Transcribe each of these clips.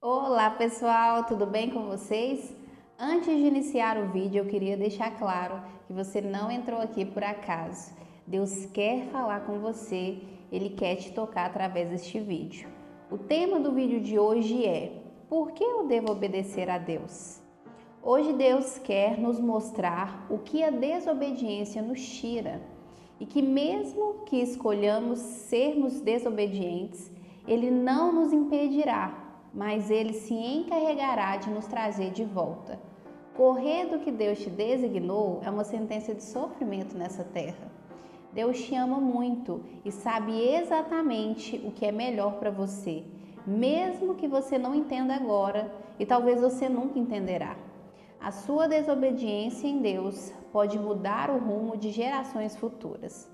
Olá pessoal, tudo bem com vocês? Antes de iniciar o vídeo, eu queria deixar claro que você não entrou aqui por acaso. Deus quer falar com você, Ele quer te tocar através deste vídeo. O tema do vídeo de hoje é: por que eu devo obedecer a Deus? Hoje Deus quer nos mostrar o que a desobediência nos tira e que mesmo que escolhamos sermos desobedientes, Ele não nos impedirá, mas Ele se encarregará de nos trazer de volta. Correr do que Deus te designou é uma sentença de sofrimento nessa terra. Deus te ama muito e sabe exatamente o que é melhor para você, mesmo que você não entenda agora e talvez você nunca entenderá. A sua desobediência em Deus pode mudar o rumo de gerações futuras.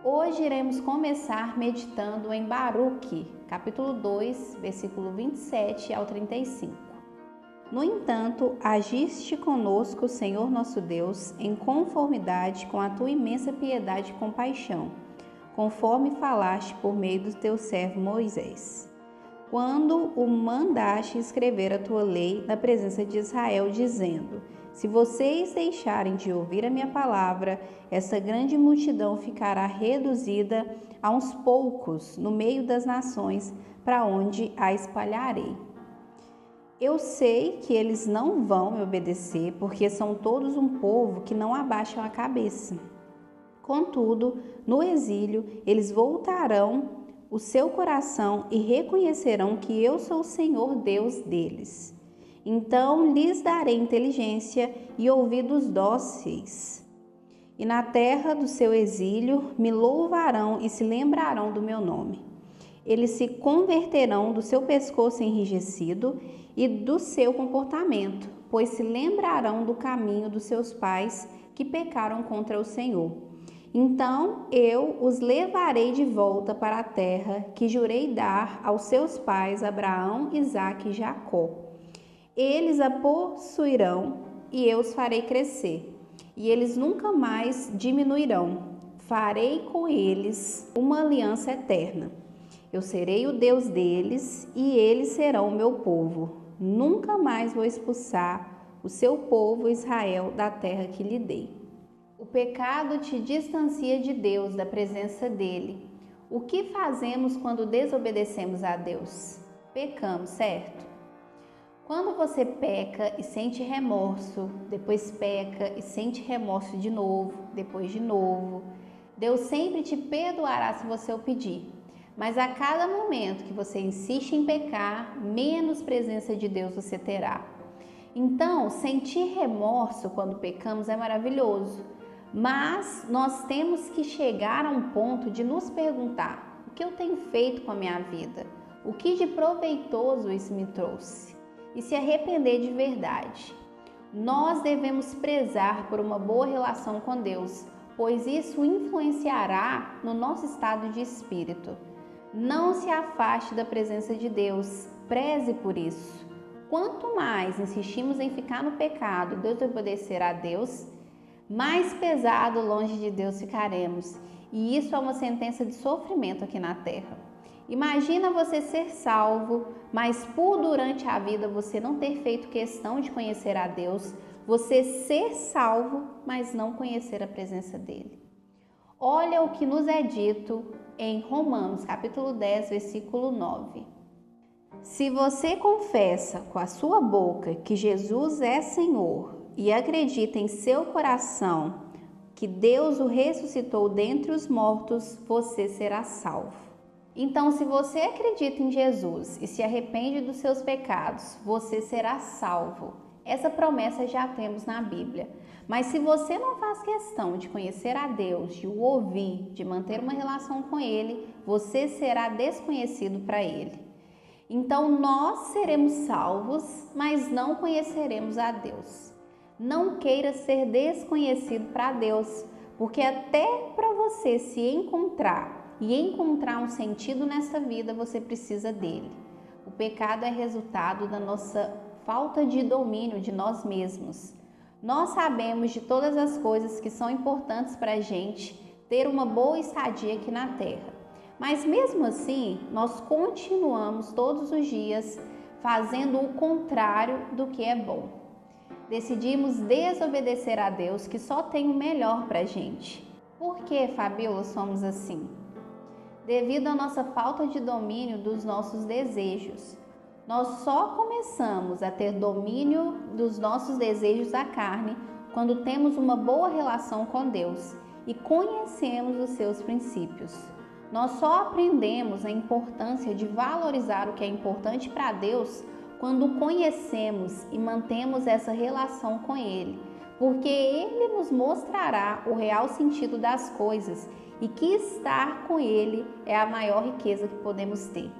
Hoje iremos começar meditando em Baruque, capítulo 2, versículo 27 ao 35. No entanto, agiste conosco, Senhor nosso Deus, em conformidade com a tua imensa piedade e compaixão, conforme falaste por meio do teu servo Moisés, quando o mandaste escrever a tua lei na presença de Israel, dizendo: se vocês deixarem de ouvir a minha palavra, essa grande multidão ficará reduzida a uns poucos no meio das nações, para onde a espalharei. Eu sei que eles não vão me obedecer, porque são todos um povo que não abaixam a cabeça. Contudo, no exílio, eles voltarão o seu coração e reconhecerão que eu sou o Senhor Deus deles. Então lhes darei inteligência e ouvidos dóceis. E na terra do seu exílio me louvarão e se lembrarão do meu nome. Eles se converterão do seu pescoço enrijecido e do seu comportamento, pois se lembrarão do caminho dos seus pais que pecaram contra o Senhor. Então eu os levarei de volta para a terra que jurei dar aos seus pais Abraão, Isaque e Jacó. Eles a possuirão e eu os farei crescer, e eles nunca mais diminuirão. Farei com eles uma aliança eterna. Eu serei o Deus deles e eles serão o meu povo. Nunca mais vou expulsar o seu povo Israel da terra que lhe dei. O pecado te distancia de Deus, da presença dele. O que fazemos quando desobedecemos a Deus? Pecamos, certo? Quando você peca e sente remorso, depois peca e sente remorso de novo, depois de novo, Deus sempre te perdoará se você o pedir. Mas a cada momento que você insiste em pecar, menos presença de Deus você terá. Então, sentir remorso quando pecamos é maravilhoso. Mas nós temos que chegar a um ponto de nos perguntar: o que eu tenho feito com a minha vida? O que de proveitoso isso me trouxe? E se arrepender de verdade. Nós devemos prezar por uma boa relação com Deus, pois isso influenciará no nosso estado de espírito. Não se afaste da presença de Deus, preze por isso. Quanto mais insistimos em ficar no pecado, desobedecer a Deus, mais pesado longe de Deus ficaremos, e isso é uma sentença de sofrimento aqui na terra. Imagina você ser salvo, mas por durante a vida você não ter feito questão de conhecer a Deus, você ser salvo, mas não conhecer a presença dele. Olha o que nos é dito em Romanos, capítulo 10, versículo 9. Se você confessa com a sua boca que Jesus é Senhor e acredita em seu coração que Deus o ressuscitou dentre os mortos, você será salvo. Então, se você acredita em Jesus e se arrepende dos seus pecados, você será salvo. Essa promessa já temos na Bíblia. Mas se você não faz questão de conhecer a Deus, de o ouvir, de manter uma relação com Ele, você será desconhecido para Ele. Então, nós seremos salvos, mas não conheceremos a Deus. Não queira ser desconhecido para Deus, porque até para você se encontrar e encontrar um sentido nessa vida, você precisa dele. O pecado é resultado da nossa falta de domínio de nós mesmos. Nós sabemos de todas as coisas que são importantes para a gente ter uma boa estadia aqui na Terra. Mas mesmo assim, nós continuamos todos os dias fazendo o contrário do que é bom. Decidimos desobedecer a Deus, que só tem o melhor para a gente. Por que, Fabíola, somos assim? Devido à nossa falta de domínio dos nossos desejos. Nós só começamos a ter domínio dos nossos desejos da carne quando temos uma boa relação com Deus e conhecemos os seus princípios. Nós só aprendemos a importância de valorizar o que é importante para Deus quando conhecemos e mantemos essa relação com Ele, porque Ele nos mostrará o real sentido das coisas e que estar com Ele é a maior riqueza que podemos ter.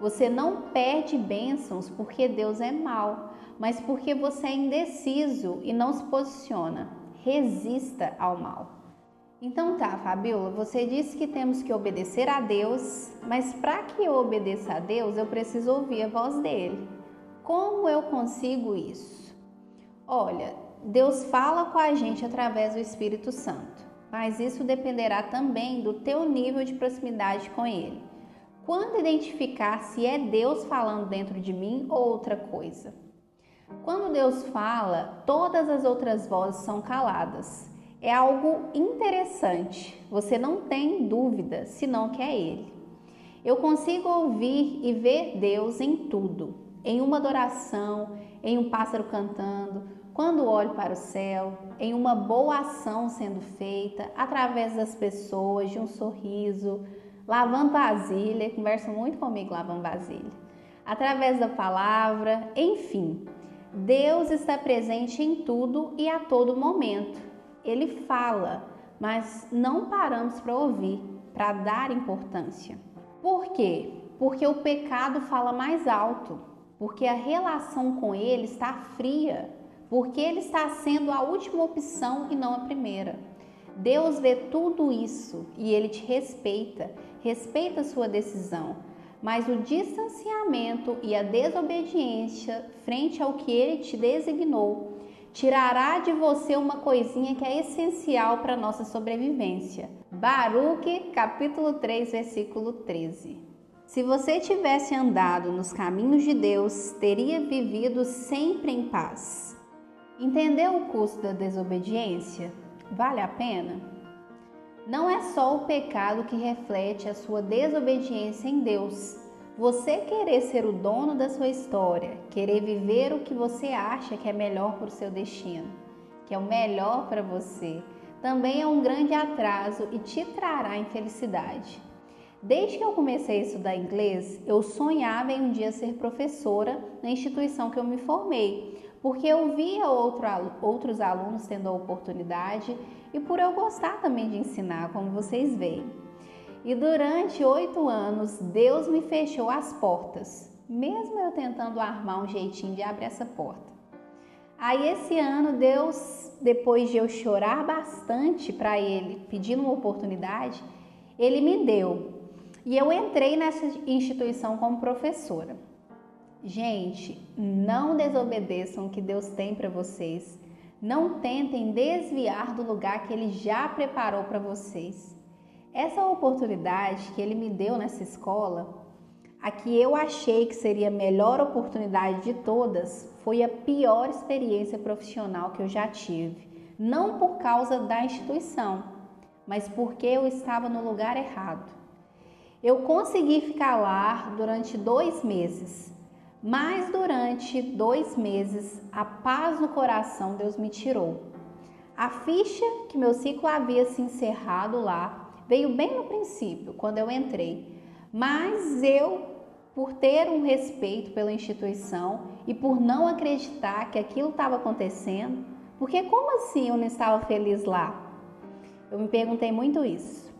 Você não perde bênçãos porque Deus é mau, mas porque você é indeciso e não se posiciona. Resista ao mal. Então tá, Fabíola, você disse que temos que obedecer a Deus, mas para que eu obedeça a Deus, eu preciso ouvir a voz dele. Como eu consigo isso? Olha, Deus fala com a gente através do Espírito Santo, mas isso dependerá também do teu nível de proximidade com ele. Quando identificar se é Deus falando dentro de mim ou outra coisa? Quando Deus fala, todas as outras vozes são caladas. É algo interessante, você não tem dúvida senão que é Ele. Eu consigo ouvir e ver Deus em tudo, em uma adoração, em um pássaro cantando, quando olho para o céu, em uma boa ação sendo feita, através das pessoas, de um sorriso, lavando vasilha, conversa muito comigo lavando vasilha, através da palavra, enfim. Deus está presente em tudo e a todo momento. Ele fala, mas não paramos para ouvir, para dar importância. Por quê? Porque o pecado fala mais alto, porque a relação com ele está fria, porque ele está sendo a última opção e não a primeira. Deus vê tudo isso e ele te respeita, respeita a sua decisão, mas o distanciamento e a desobediência frente ao que ele te designou tirará de você uma coisinha que é essencial para a nossa sobrevivência. Baruque, capítulo 3, versículo 13. Se você tivesse andado nos caminhos de Deus, teria vivido sempre em paz. Entendeu o custo da desobediência? Vale a pena? Não é só o pecado que reflete a sua desobediência em Deus. Você querer ser o dono da sua história, querer viver o que você acha que é melhor para o seu destino, que é o melhor para você, também é um grande atraso e te trará infelicidade. Desde que eu comecei a estudar inglês, eu sonhava em um dia ser professora na instituição que eu me formei, porque eu via outros alunos tendo a oportunidade e por eu gostar também de ensinar, como vocês veem. E durante 8 anos, Deus me fechou as portas, mesmo eu tentando armar um jeitinho de abrir essa porta. Aí esse ano, Deus, depois de eu chorar bastante para Ele, pedindo uma oportunidade, Ele me deu. E eu entrei nessa instituição como professora. Gente, não desobedeçam o que Deus tem para vocês. Não tentem desviar do lugar que Ele já preparou para vocês. Essa oportunidade que Ele me deu nessa escola, a que eu achei que seria a melhor oportunidade de todas, foi a pior experiência profissional que eu já tive. Não por causa da instituição, mas porque eu estava no lugar errado. Eu consegui ficar lá durante 2 meses, mas durante 2 meses a paz no coração Deus me tirou. A ficha que meu ciclo havia se encerrado lá veio bem no princípio, quando eu entrei, mas eu, por ter um respeito pela instituição e por não acreditar que aquilo estava acontecendo, porque como assim eu não estava feliz lá? Eu me perguntei muito isso.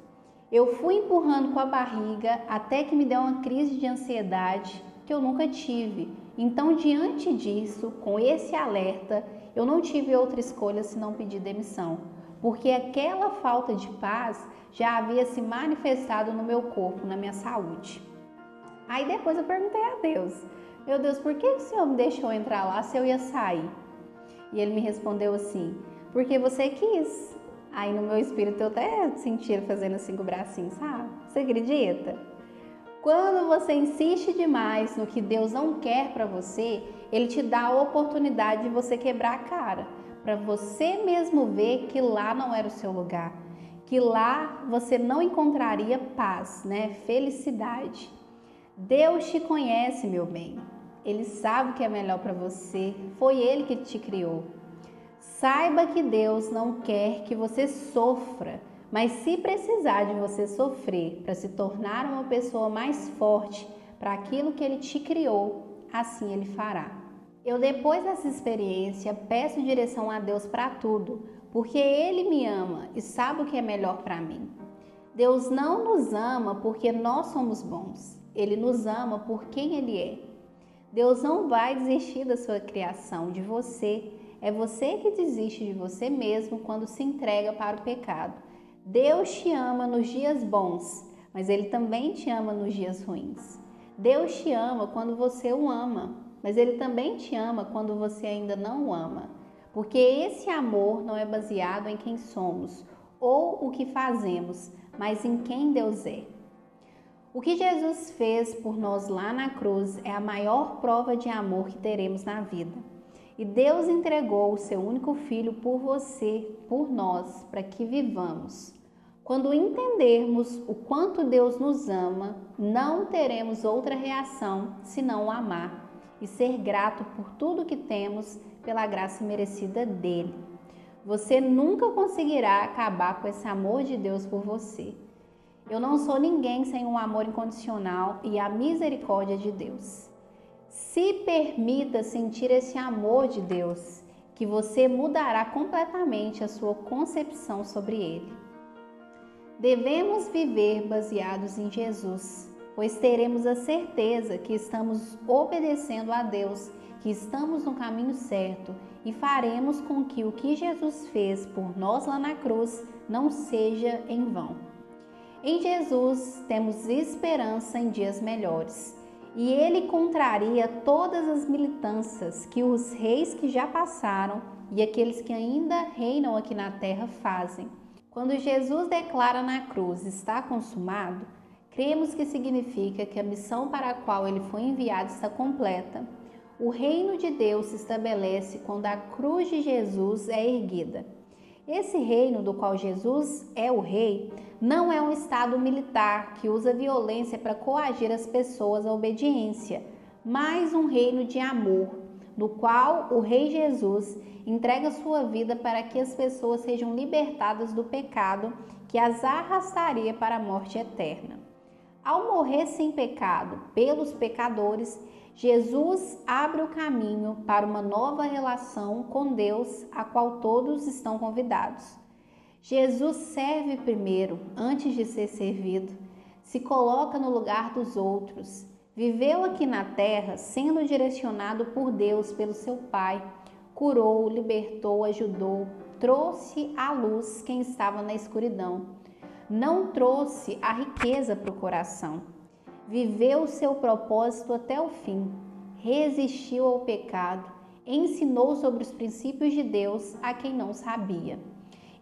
Eu fui empurrando com a barriga até que me deu uma crise de ansiedade que eu nunca tive. Então, diante disso, com esse alerta, eu não tive outra escolha senão pedir demissão, porque aquela falta de paz já havia se manifestado no meu corpo, na minha saúde. Aí depois eu perguntei a Deus, meu Deus, por que o Senhor me deixou entrar lá se eu ia sair? E Ele me respondeu assim, porque você quis. Aí no meu espírito eu até senti Ele fazendo assim com o bracinho, sabe? Você acredita? Quando você insiste demais no que Deus não quer para você, Ele te dá a oportunidade de você quebrar a cara, para você mesmo ver que lá não era o seu lugar, que lá você não encontraria paz, né? Felicidade. Deus te conhece, meu bem. Ele sabe o que é melhor para você. Foi Ele que te criou. Saiba que Deus não quer que você sofra, mas se precisar de você sofrer para se tornar uma pessoa mais forte para aquilo que Ele te criou, assim Ele fará. Eu, depois dessa experiência, peço direção a Deus para tudo, porque Ele me ama e sabe o que é melhor para mim. Deus não nos ama porque nós somos bons. Ele nos ama por quem Ele é. Deus não vai desistir da sua criação, de você. É você que desiste de você mesmo quando se entrega para o pecado. Deus te ama nos dias bons, mas Ele também te ama nos dias ruins. Deus te ama quando você o ama, mas Ele também te ama quando você ainda não o ama. Porque esse amor não é baseado em quem somos ou o que fazemos, mas em quem Deus é. O que Jesus fez por nós lá na cruz é a maior prova de amor que teremos na vida. E Deus entregou o seu único filho por você, por nós, para que vivamos. Quando entendermos o quanto Deus nos ama, não teremos outra reação senão o amar e ser grato por tudo que temos pela graça merecida dele. Você nunca conseguirá acabar com esse amor de Deus por você. Eu não sou ninguém sem um amor incondicional e a misericórdia de Deus. Se permita sentir esse amor de Deus, que você mudará completamente a sua concepção sobre Ele. Devemos viver baseados em Jesus, pois teremos a certeza que estamos obedecendo a Deus, que estamos no caminho certo e faremos com que o que Jesus fez por nós lá na cruz não seja em vão. Em Jesus temos esperança em dias melhores. E Ele contraria todas as militâncias que os reis que já passaram e aqueles que ainda reinam aqui na terra fazem. Quando Jesus declara na cruz, está consumado, cremos que significa que a missão para a qual Ele foi enviado está completa. O reino de Deus se estabelece quando a cruz de Jesus é erguida. Esse reino do qual Jesus é o rei não é um estado militar que usa violência para coagir as pessoas à obediência, mas um reino de amor, no qual o rei Jesus entrega sua vida para que as pessoas sejam libertadas do pecado que as arrastaria para a morte eterna. Ao morrer sem pecado pelos pecadores, Jesus abre o caminho para uma nova relação com Deus, a qual todos estão convidados. Jesus serve primeiro, antes de ser servido, se coloca no lugar dos outros, viveu aqui na terra sendo direcionado por Deus, pelo seu Pai, curou, libertou, ajudou, trouxe à luz quem estava na escuridão. Não trouxe a riqueza para o coração. Viveu o seu propósito até o fim, resistiu ao pecado, ensinou sobre os princípios de Deus a quem não sabia.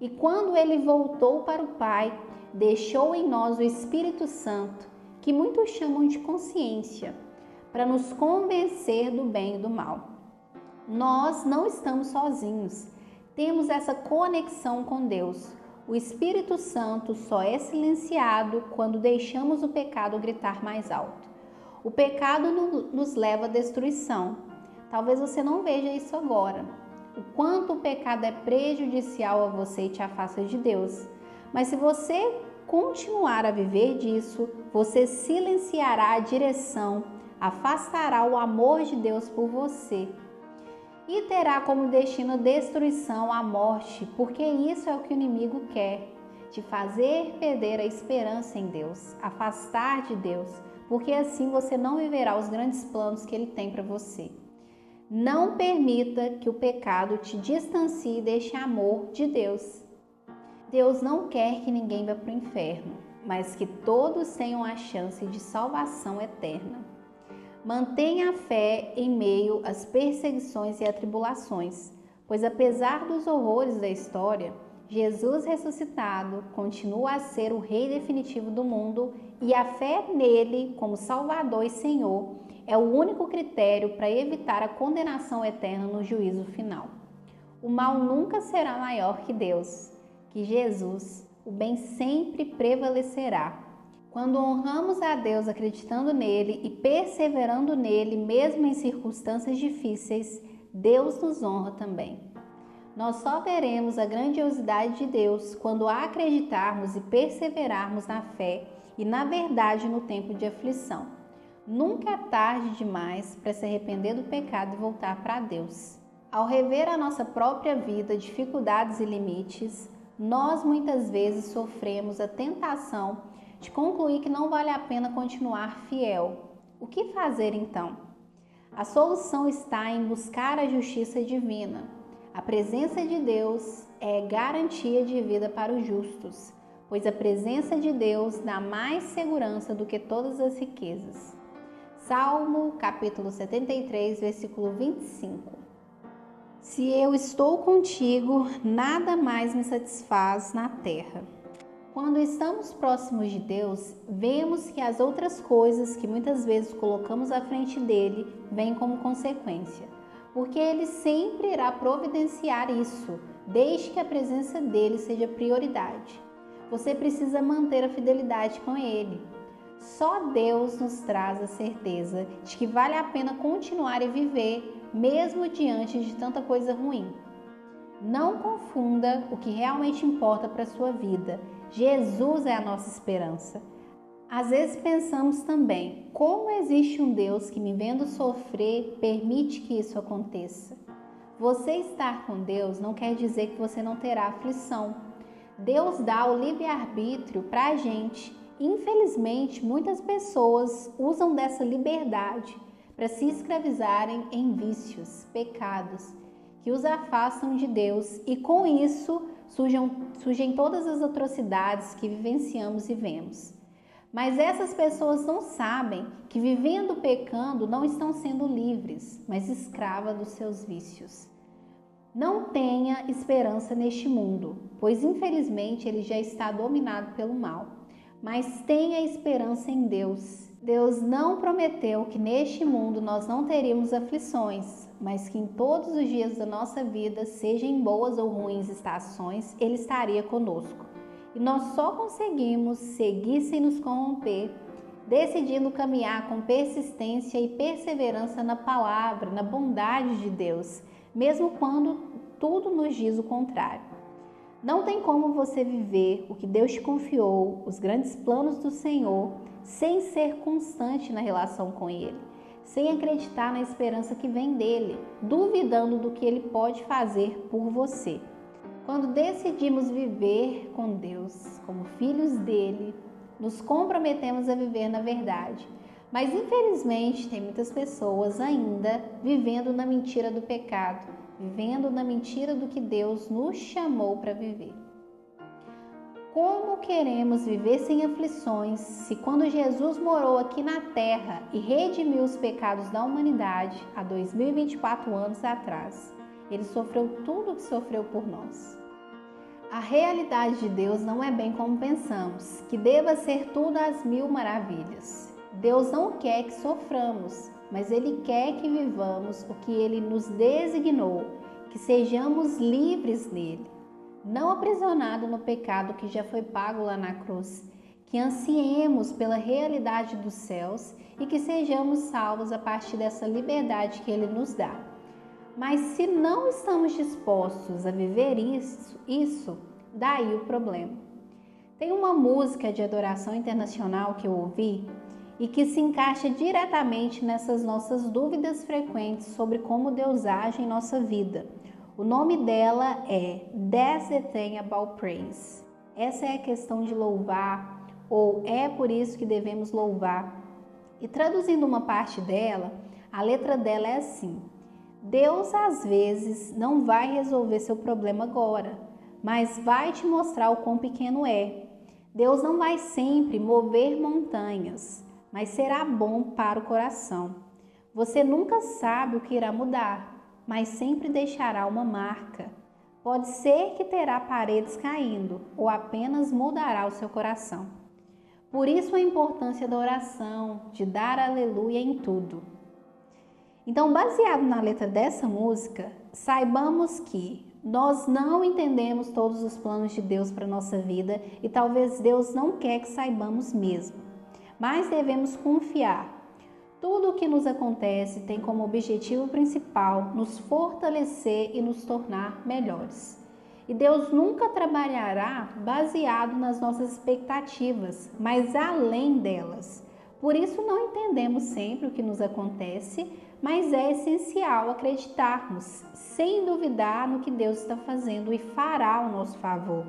E quando ele voltou para o Pai, deixou em nós o Espírito Santo, que muitos chamam de consciência, para nos convencer do bem e do mal. Nós não estamos sozinhos, temos essa conexão com Deus. O Espírito Santo só é silenciado quando deixamos o pecado gritar mais alto. O pecado nos leva à destruição. Talvez você não veja isso agora. O quanto o pecado é prejudicial a você e te afasta de Deus. Mas se você continuar a viver disso, você silenciará a direção, afastará o amor de Deus por você. E terá como destino a destruição, a morte, porque isso é o que o inimigo quer, te fazer perder a esperança em Deus, afastar de Deus, porque assim você não viverá os grandes planos que Ele tem para você. Não permita que o pecado te distancie deste amor de Deus. Deus não quer que ninguém vá para o inferno, mas que todos tenham a chance de salvação eterna. Mantenha a fé em meio às perseguições e atribulações, pois apesar dos horrores da história, Jesus ressuscitado continua a ser o Rei definitivo do mundo e a fé nele como Salvador e Senhor é o único critério para evitar a condenação eterna no juízo final. O mal nunca será maior que Deus, que Jesus, o bem sempre prevalecerá. Quando honramos a Deus acreditando nele e perseverando nele, mesmo em circunstâncias difíceis, Deus nos honra também. Nós só veremos a grandiosidade de Deus quando acreditarmos e perseverarmos na fé e na verdade no tempo de aflição. Nunca é tarde demais para se arrepender do pecado e voltar para Deus. Ao rever a nossa própria vida, dificuldades e limites, nós muitas vezes sofremos a tentação de concluir que não vale a pena continuar fiel. O que fazer então? A solução está em buscar a justiça divina. A presença de Deus é garantia de vida para os justos, pois a presença de Deus dá mais segurança do que todas as riquezas. Salmo, capítulo 73, versículo 25. Se eu estou contigo, nada mais me satisfaz na terra. Quando estamos próximos de Deus, vemos que as outras coisas que muitas vezes colocamos à frente dele vêm como consequência, porque ele sempre irá providenciar isso, desde que a presença dele seja prioridade. Você precisa manter a fidelidade com ele. Só Deus nos traz a certeza de que vale a pena continuar e viver, mesmo diante de tanta coisa ruim. Não confunda o que realmente importa para a sua vida. Jesus é a nossa esperança. Às vezes pensamos também, como existe um Deus que, me vendo sofrer, permite que isso aconteça? Você estar com Deus não quer dizer que você não terá aflição. Deus dá o livre-arbítrio para a gente. Infelizmente, muitas pessoas usam dessa liberdade para se escravizarem em vícios, pecados, que os afastam de Deus e com isso surgem todas as atrocidades que vivenciamos e vemos. Mas essas pessoas não sabem que vivendo pecando não estão sendo livres, mas escravas dos seus vícios. Não tenha esperança neste mundo, pois infelizmente ele já está dominado pelo mal. Mas tenha esperança em Deus. Deus não prometeu que neste mundo nós não teríamos aflições, mas que em todos os dias da nossa vida, seja em boas ou ruins estações, Ele estaria conosco. E nós só conseguimos seguir sem nos corromper, decidindo caminhar com persistência e perseverança na palavra, na bondade de Deus, mesmo quando tudo nos diz o contrário. Não tem como você viver o que Deus te confiou, os grandes planos do Senhor, sem ser constante na relação com Ele, sem acreditar na esperança que vem dEle, duvidando do que Ele pode fazer por você. Quando decidimos viver com Deus, como filhos dEle, nos comprometemos a viver na verdade. Mas infelizmente tem muitas pessoas ainda vivendo na mentira do pecado, vivendo na mentira do que Deus nos chamou para viver. Como queremos viver sem aflições se quando Jesus morou aqui na terra e redimiu os pecados da humanidade há 2024 anos atrás, Ele sofreu tudo o que sofreu por nós? A realidade de Deus não é bem como pensamos, que deva ser tudo às mil maravilhas. Deus não quer que soframos, mas Ele quer que vivamos o que Ele nos designou, que sejamos livres nele, não aprisionados no pecado que já foi pago lá na cruz, que ansiemos pela realidade dos céus e que sejamos salvos a partir dessa liberdade que Ele nos dá. Mas se não estamos dispostos a viver isso, daí o problema. Tem uma música de adoração internacional que eu ouvi e que se encaixa diretamente nessas nossas dúvidas frequentes sobre como Deus age em nossa vida. O nome dela é That's the Thing About Praise. Essa é a questão de louvar, ou é por isso que devemos louvar. E traduzindo uma parte dela, a letra dela é assim: Deus às vezes não vai resolver seu problema agora, mas vai te mostrar o quão pequeno é. Deus não vai sempre mover montanhas, mas será bom para o coração. Você nunca sabe o que irá mudar, mas sempre deixará uma marca. Pode ser que terá paredes caindo ou apenas mudará o seu coração. Por isso a importância da oração, de dar aleluia em tudo. Então, baseado na letra dessa música, saibamos que nós não entendemos todos os planos de Deus para a nossa vida e talvez Deus não quer que saibamos mesmo, mas devemos confiar. Tudo o que nos acontece tem como objetivo principal nos fortalecer e nos tornar melhores. E Deus nunca trabalhará baseado nas nossas expectativas, mas além delas. Por isso não entendemos sempre o que nos acontece, mas é essencial acreditarmos, sem duvidar no que Deus está fazendo e fará ao nosso favor.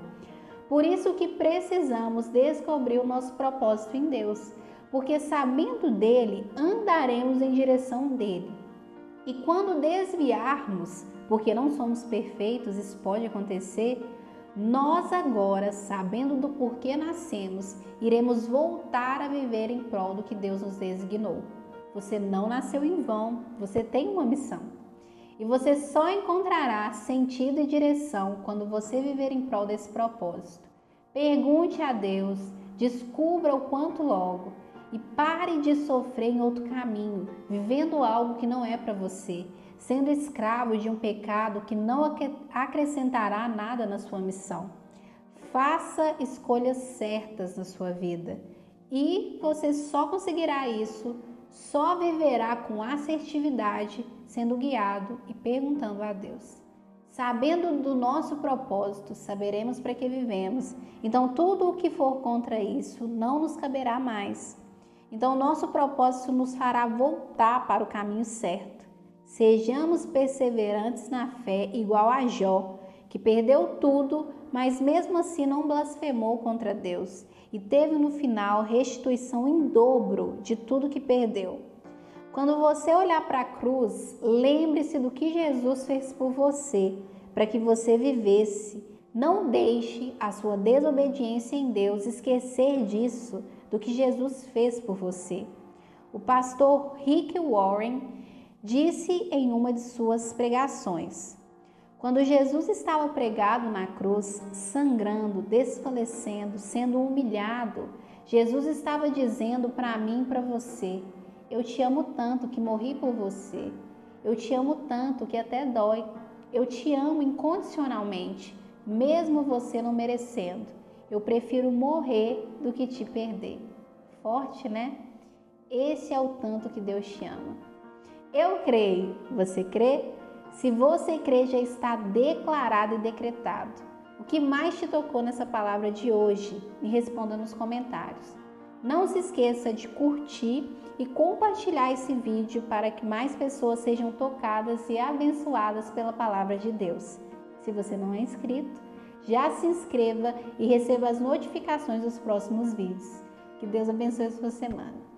Por isso que precisamos descobrir o nosso propósito em Deus, porque sabendo dele, andaremos em direção dele. E quando desviarmos, porque não somos perfeitos, isso pode acontecer, nós agora, sabendo do porquê nascemos, iremos voltar a viver em prol do que Deus nos designou. Você não nasceu em vão, você tem uma missão. E você só encontrará sentido e direção quando você viver em prol desse propósito. Pergunte a Deus, descubra o quanto logo e pare de sofrer em outro caminho, vivendo algo que não é para você, sendo escravo de um pecado que não acrescentará nada na sua missão. Faça escolhas certas na sua vida e você só conseguirá isso, só viverá com assertividade, sendo guiado e perguntando a Deus. Sabendo do nosso propósito, saberemos para que vivemos. Então, tudo o que for contra isso não nos caberá mais. Então, o nosso propósito nos fará voltar para o caminho certo. Sejamos perseverantes na fé, igual a Jó, que perdeu tudo, mas mesmo assim não blasfemou contra Deus e teve no final restituição em dobro de tudo que perdeu. Quando você olhar para a cruz, lembre-se do que Jesus fez por você, para que você vivesse. Não deixe a sua desobediência em Deus esquecer disso, do que Jesus fez por você. O pastor Rick Warren disse em uma de suas pregações: quando Jesus estava pregado na cruz, sangrando, desfalecendo, sendo humilhado, Jesus estava dizendo para mim e para você: eu te amo tanto que morri por você. Eu te amo tanto que até dói. Eu te amo incondicionalmente, mesmo você não merecendo. Eu prefiro morrer do que te perder. Forte, né? Esse é o tanto que Deus te ama. Eu creio. Você crê? Se você crê, já está declarado e decretado. O que mais te tocou nessa palavra de hoje? Me responda nos comentários. Não se esqueça de curtir e compartilhar esse vídeo para que mais pessoas sejam tocadas e abençoadas pela palavra de Deus. Se você não é inscrito, já se inscreva e receba as notificações dos próximos vídeos. Que Deus abençoe a sua semana.